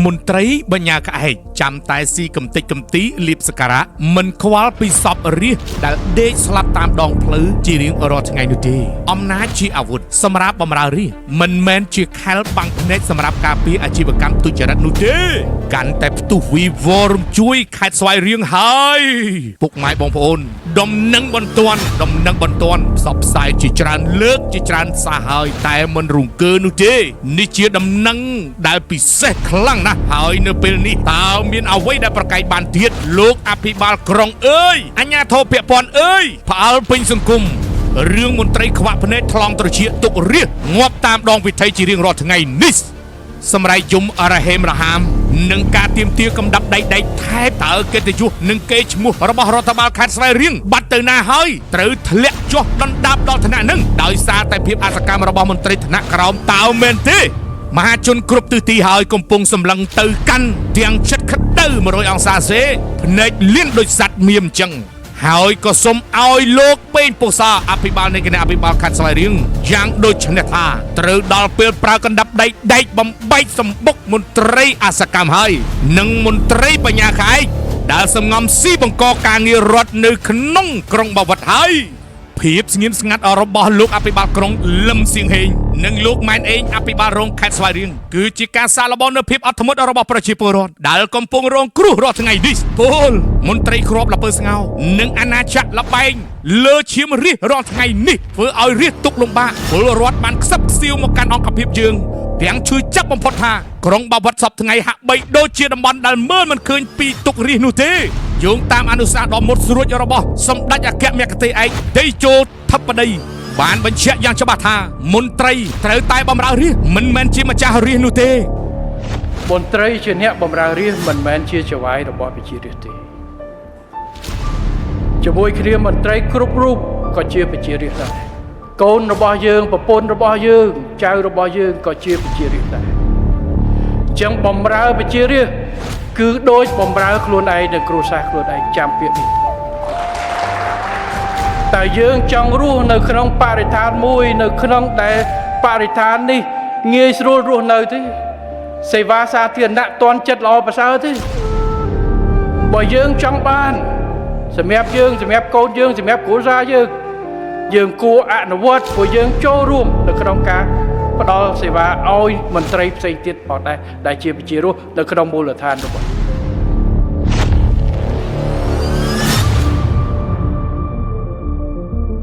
មន្ត្រីបញ្ញាក្អែកចាំតែស៊ីកំតិចកំទីលៀបសការៈមិនខ្វល់ពីសពរាជដែលដេកស្លាប់តាមដងផ្លូវជារៀងរាល់ថ្ងៃនោះទេអំណាចជាអាវុធសម្រាប់បម្រើរាជមិនមែនជាខែលបាំងភ្នែកសម្រាប់ការពារអាជីវកម្មទុច្ចរិតនោះទេកាន់តែផ្ទុះវីវរំជួយខេត្តស្វាយរៀងហើយពុកម៉ែបងប្អូនដំណឹងបន្ទាន់ផ្សព្វផ្សាយជាច្រើនលើកជាច្រើនសារហើយតែមិនរង្គើនោះទេនេះជាដំណឹងដែលពិសេសខ្លាំងណាស់ហើយនៅពេលនេះតើមានអ្វីដែលប្រកែកបានទៀតលោកអភិបាលក្រុងអើយអាជ្ញាធរពាក់ព័ន្ធអើយផ្អើលពេញសង្គមរឿងមន្ត្រីខ្វាក់ភ្នែកថ្លង់ត្រចៀកទុករាជងាប់តាមដងវិថីជារៀងរាល់ថ្ងៃនេះសម្រាប់យមអរហេមរហាមនឹងការទៀមទាកំដាប់ដៃថែបតើកិត្តិយសនិងកេរ្តិ៍ឈ្មោះរបស់រដ្ឋបាលខេត្តស្វាយរៀងបាត់ទៅណាហើយត្រូវធ្លាក់ចុះដណ្ដាបដល់ឋានៈនឹងដោយសារតែភាពអសកម្មរបស់មន្ត្រីឋានៈក្រោមតើមែនទេមហាជនគ្រប់ទិសទីហើយកំពុងសម្លឹងទៅកាន់ទាំងចិត្តក្តៅ100អង្សាសេភ្នែកលៀនដូចសត្វមៀមអញ្ចឹងហើយក៏សូមឲ្យលោកពេញពោសាអភិបាលនៃគណៈអភិបាលខេត្តស្វាយរៀងយ៉ាងដូចនេះថាត្រូវដល់ពេលប្រើកណ្ដាប់ដែកបំបែកសម្បុកមន្ត្រីអសកម្មហើយនិងមន្ត្រីបញ្ញាក្អែកដែលសម្ងំស៊ីបង្កការងាររដ្ឋនៅក្នុងក្រុងបាវិតហើយភាពស្ងៀមស្ងាត់របស់លោកអភិបាលក្រុងលឹមសៀងហេងនិងលោកម៉ែនអេងអភិបាលរងខេត្តស្វាយរៀងគឺជាការសាកល្បងនូវភាពអត់ធ្មត់របស់ប្រជាពលរដ្ឋដែលកំពុងរងគ្រោះរាល់ថ្ងៃនេះពលមន្ត្រីគ្រាប់ល្ពើស្ងោនិងអាណាចក្រលបែងលើឈាមរាជរាល់ថ្ងៃនេះធ្វើឲ្យរាជទុកលំបាកពលរដ្ឋបានខ្សឹបខ្សៀវមកកាន់អង្គភាពយើងទាំងឈឺចាប់បំផុតថាក្រុងបាវិតសពថ្ងៃហាក់បីដូចជាតំបន់ដែលមើលមិនឃើញពីទុករាជនោះទេយោងតាមអនុសាសន៍ដ៏មុតស្រួចរបស់សម្ដេចអគ្គមគ្គទេឯកតេជោធិបតីបានបញ្ជាក់យ៉ាងច្បាស់ថាមន្ត្រីត្រូវតែបម្រើរាជមិនមែនជាម្ចាស់រាជនោះទេមន្ត្រីជាអ្នកបម្រើរាជមិនមែនជាចៅហ្វាយរបស់ប្រជារាស្ត្រទេជាមួយគ្នាមន្ត្រីគ្រប់រូបក៏ជាប្រជារាស្ត្រដែរកូនរបស់យើងប្រពន្ធរបស់យើងចៅរបស់យើងក៏ជាប្រជារាស្ត្រដែរអញ្ចឹងបម្រើប្រជារាស្ត្រគឺដូចបម្រើខ្លួនឯងនិងគ្រួសារខ្លួនឯងចាំពាក្យនេះតែយើងចង់រស់នៅក្នុងបរិស្ថានមួយនៅក្នុងដែលបរិស្ថាននេះងាយស្រួលរស់នៅទេសេវាសាធារណៈតន់ចិត្តល្អប្រសើរទេបើយើងចង់បានសម្រាប់យើងសម្រាប់កូនយើងសម្រាប់គ្រួសារយើងគួរអនុវត្តព្រោះយើងចូលរួមនៅក្នុងការផ្ដល់សេវាឲ្យមន្ត្រីផ្សេងទៀតផងដែរដែលជាប្រជារស់នៅក្នុងមូលដ្ឋានរបស់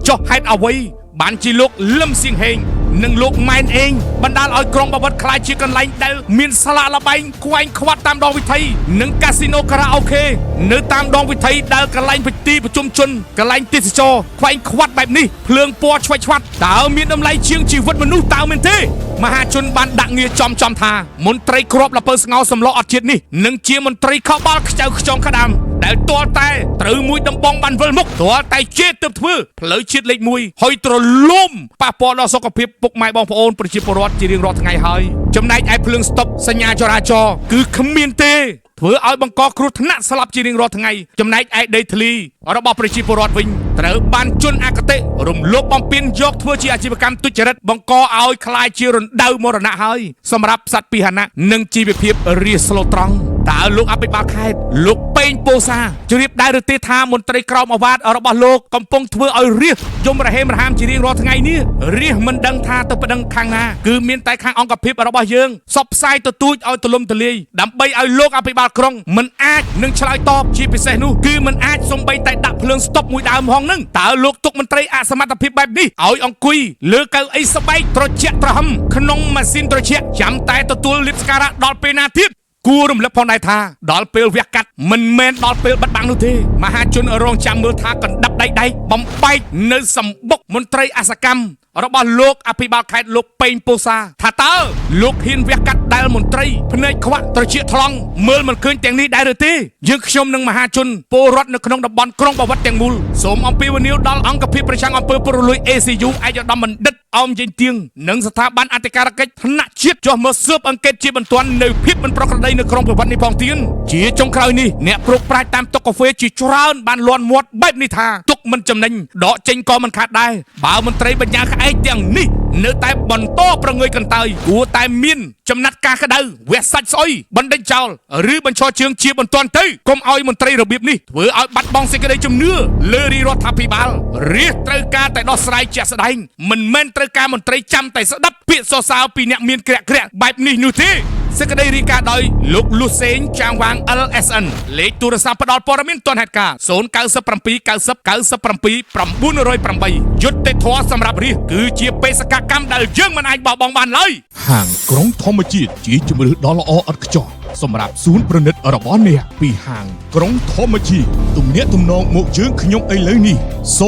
ចុះហេតុអ្វីបានជាលោកលឹមសៀងហេងនិងលោកម៉ែនអេងបណ្ដាលឲ្យក្រុងបាវិតក្លាយជាកន្លែងដែលមានស្លាកល្បែងខ្វែងខ្វាត់តាមដងវិថីនិងកាស៊ីណូខារ៉ាអូខេនៅតាមដងវិថីដែលកន្លែងពិធីប្រជុំជនកន្លែងទេសចរខ្វែងខ្វាត់បែបនេះភ្លើងពណ៌ឆ្វេងឆ្វាត់តើមានតម្លៃជាងជីវិតមនុស្សតើមែនទេមហាជនបានដាក់ងារចំថាមន្ត្រីគ្រាប់ល្ពើស្ងោសម្លោះអត់ជាតិនេះនឹងជាមន្ត្រីខោបាល់ខ្ចៅខ្ចងក្តាមដែលទាល់តែត្រូវមួយដំបងបានវិលមុខទាល់តែជេរទើបធ្វើផ្លូវជាតិលេខ1ហុយទ្រលំប៉ះពាល់ដល់សុខភាពពុកម៉ែបងប្អូនប្រជាពលរដ្ឋជារៀងរាល់ថ្ងៃហើយចំណែកឯភ្លើងស្តុបសញ្ញាចរាចរណ៍គឺគ្មានទេធ្វើឲ្យបង្កគ្រោះថ្នាក់ស្លាប់ជារៀងរាល់ថ្ងៃចំណែកឯដីធ្លីរបស់ប្រជាពលរដ្ឋវិញត្រូវបានជន់អគតិរំលោភបំពានយកធ្វើជាអាជីវកម្មទុច្ចរិតបង្កឲ្យคล้ายជារណ្ដៅមរណៈហើយសម្រាប់សត្វពាហនៈនិងជីវភាពរាស្ត្រស្លូតត្រង់តើលោកអភិបាលខេត្តលោកពេញពោសាជ្រាបដែរឬទេថាមន្ត្រីក្រមអាវ៉ាតរបស់លោកកំពុងធ្វើឲ្យរាស្ត្រយមរហេមរហាមជារៀងរាល់ថ្ងៃនេះរាស្ត្រមិនដឹងថាទៅប្តឹងខាងណាគឺមានតែខាងអង្គភាពរបស់យើងសពផ្សាយទទូចឲ្យទូលំទូលាយដើម្បីឲ្យលោកអភិបាលក្រុងមិនអាចនឹងឆ្លើយតបជាពិសេសនោះគឺមិនអាចសំបីតែដាក់ភ្លើងស្តុបមួយដើមហងនឹងតើលោកទុកមន្ត្រីអសមត្ថភាពបែបនេះឲ្យអង្គុយលើកៅអីស្បែកត្រជាក់ត្រហឹមក្នុងម៉ាស៊ីនត្រជាក់ចាំតែទទួលលៀបស្ការៈដល់ពេលណាទៀតគួររំលឹកផងដែរថាដល់ពេលវះកាត់មិនមែនដល់ពេលបិទបាំងនោះទេមហាជនរងចាំមើលថាកណ្ដាប់ដៃបំបែកនៅសម្បុកមន្ត្រីអសកម្មរបស់លោកអភិបាលខេត្តលោកពេញពោសាថាតើលោកហ៊ានវះកាត់ដែលមន្ត្រីភ្នែកខ្វាក់ត្រចៀកថ្លង់មើលមិនឃើញទាំងនេះដែរឬទេយើងខ្ញុំនិងមហាជនពលរដ្ឋនៅក្នុងតំបន់ក្រុងបាវិតទាំងមូលសូមអំពាវនាវដល់អង្គភាពប្រឆាំងអំពើពុករលួយ ACU ឯកឧត្តមបណ្ឌិតអមយេងទៀងនិងស្ថាប័នអធិការកិច្ចថ្នាក់ជាតិចុះមកស៊ើបអង្កេតជាបន្ទាន់នៅភាពមិនប្រក្រតីនៅក្រុងបាវិតនេះផងទៀតជាចុងក្រោយនេះអ្នកប្រុកប្រាជ្ញតាមតុកកាហ្វេជាច្រើនបានលាន់មាត់បែបនេះថាទុក មិនចំណេញដកចេញក៏មិនខាតដែរបើមន្ត្រីបញ្ញាក្អែកទាំងនេះនៅតែបន្តប្រងើយកន្តើយគួរតែមានចំណាត់ការក្តៅវះសាច់ស្អុយបណ្ដេញចោលឬបញ្ឈរជើងជាបន្ទាន់ទៅកុំឲ្យមន្ត្រីរបៀបនេះធ្វើឲ្យបាត់បង់សេចក្តីជំនឿលើរាជរដ្ឋាភិបាលរាជត្រូវការតែដោះស្រាយជាក់ស្ដែងមិនមែនត្រូវការមន្ត្រីចាំតែស្ដាប់ពាក្យសរសើរពីអ្នកមានក្រាក់បែបនេះនោះទេសេចក្តីរាយការណ៍ដោយលោកលូសេងចាងវាង LSN លេខទូរស័ព្ទផ្ដល់ព័ត៌មានទាន់ហេតុការណ៍09790909908យុត្តិធម៌សម្រាប់រាជគឺជាបេសកកម្មដែលយើងមិនអាចបោះបង់បានឡើយហាងក្រុងធម្មជាតិជាជំរឿដ៏ល្អឥតខ្ចោះសម្រាប់សួនប្រណិតរបស់អ្នកពីហាងក្រុងធម្មជាតិទំនាក់ទំនងមកយើងខ្ញុំឥឡូវនេះ010 29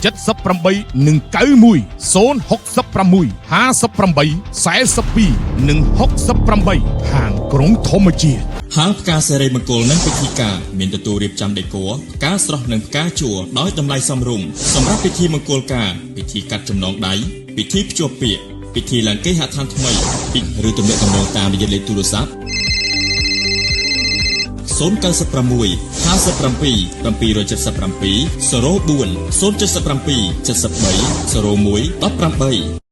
78 និង 91 066 58 42 និង 68ហាងក្រុងធម្មជាតិហាងផ្កាសេរីមង្គលនិងពិធីការមានទទួលរៀបចំដេក័រផ្កាស្រស់និងផ្កាជួរដោយតម្លៃសមរម្យសម្រាប់ពិធីមង្គលការពិធីកាត់ចំណងដៃពិធីភ្ជាប់ពាក្យពិធីឡើងគេហដ្ឋានថ្មីឬទំនាក់ទំនងតាមរយៈលេខទូរស័ព្ទ096 57 777 04 077 73 01 18